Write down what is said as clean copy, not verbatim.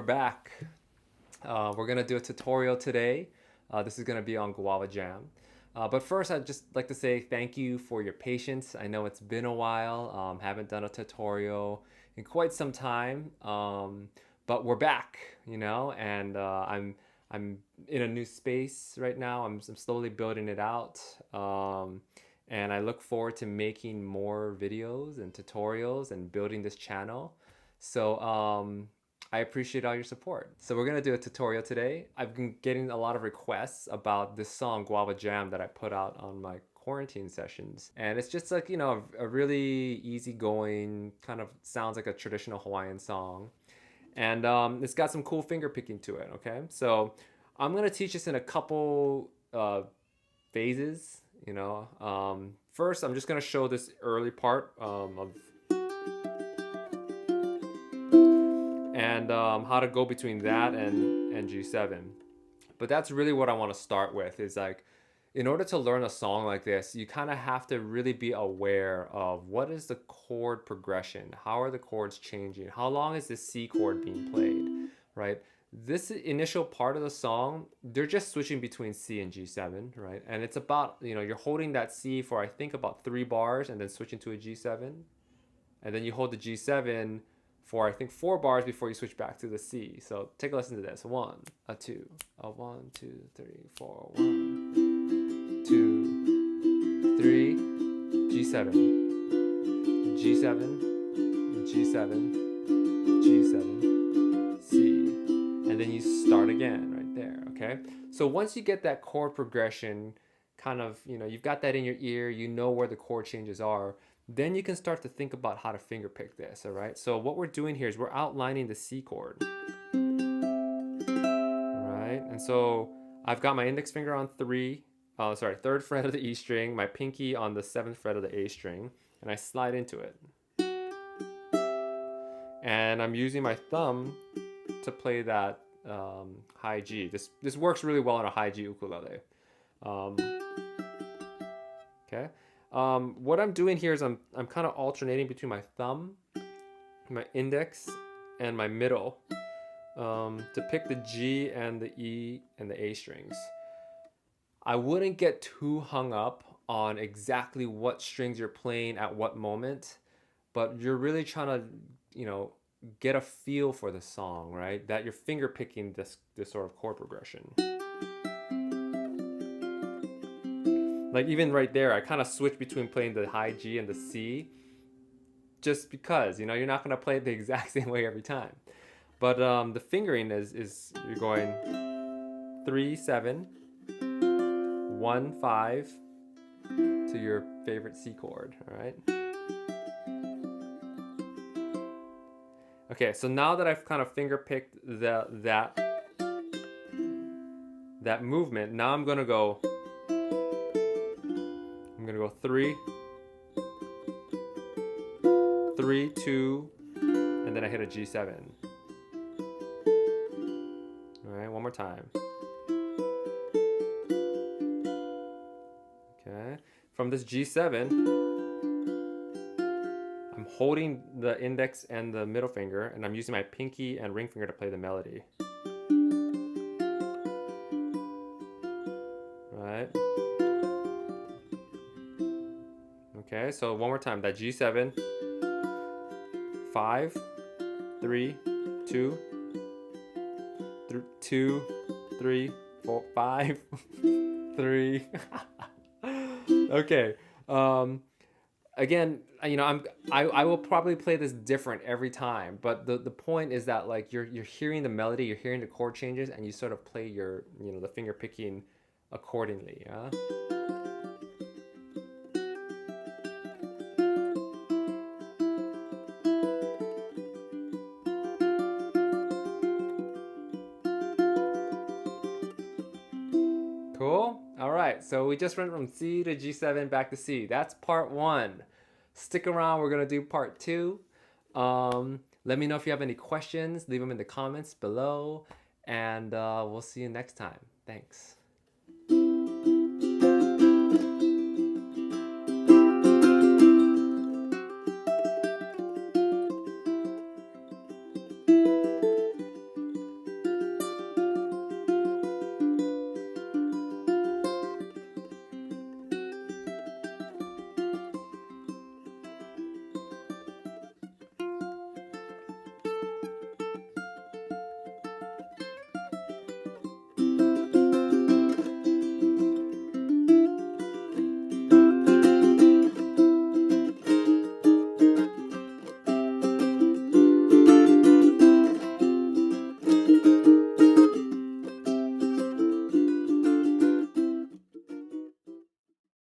we're back. We're gonna do a tutorial today. This is gonna be on Guava Jam. But first, I'd just like to say thank you for your patience. I know it's been a while. Haven't done a tutorial in quite some time. But we're back, and I'm in a new space right now. I'm slowly building it out. And I look forward to making more videos and tutorials and building this channel. So I appreciate all your support. So we're gonna do a tutorial today. I've been getting a lot of requests about this song Guava Jam that I put out on my quarantine sessions. And it's just like, a really easygoing, kind of sounds like a traditional Hawaiian song. And it's got some cool finger picking to it, okay? So I'm gonna teach this in a couple phases, First, I'm just gonna show this early part and how to go between that and G7. But that's really what I want to start with, is like, in order to learn a song like this, you kind of have to really be aware of what is the chord progression, how are the chords changing, how long is this C chord being played, right? This initial part of the song, they're just switching between C and G7, right? And it's about, you're holding that C for I think about 3 bars and then switching to a G7. And then you hold the G7 for I think 4 bars before you switch back to the C. So take a listen to this. 1, a 2, a 1, 2, 3, 4, 1, 2, 3, G7, G7, G7, G7, C. And then you start again right there, okay? So once you get that chord progression, kind of, you've got that in your ear, you know where the chord changes are, then you can start to think about how to finger pick this, all right? So what we're doing here is we're outlining the C chord, all right? And so I've got my index finger on 3rd fret of the E string, my pinky on the 7th fret of the A string, and I slide into it. And I'm using my thumb to play that high G. This works really well on a high G ukulele. Okay. What I'm doing here is I'm kind of alternating between my thumb, my index, and my middle to pick the G and the E and the A strings. I wouldn't get too hung up on exactly what strings you're playing at what moment, but you're really trying to, get a feel for the song, right? That you're finger picking this sort of chord progression. Like even right there, I kind of switch between playing the high G and the C just because, you're not going to play it the exact same way every time. But the fingering is you're going 3, 7, 1, 5 to your favorite C chord, all right? Okay, so now that I've kind of finger picked that movement, now I'm gonna go 3, 3, 2, and then I hit a G7. All right, one more time. Okay, from this G7, I'm holding the index and the middle finger, and I'm using my pinky and ring finger to play the melody. Right? Okay, so one more time. That G7, 5, 3, 2, 2, 3, 4, 5, 3. Okay. Again, I will probably play this different every time, but the point is that, like, you're hearing the melody, you're hearing the chord changes, and you sort of play your the finger picking accordingly. Yeah. Cool. All right, so we just went from C to G7 back to C. That's part 1. Stick around, we're gonna do part 2. Let me know if you have any questions. Leave them in the comments below, and we'll see you next time. Thanks.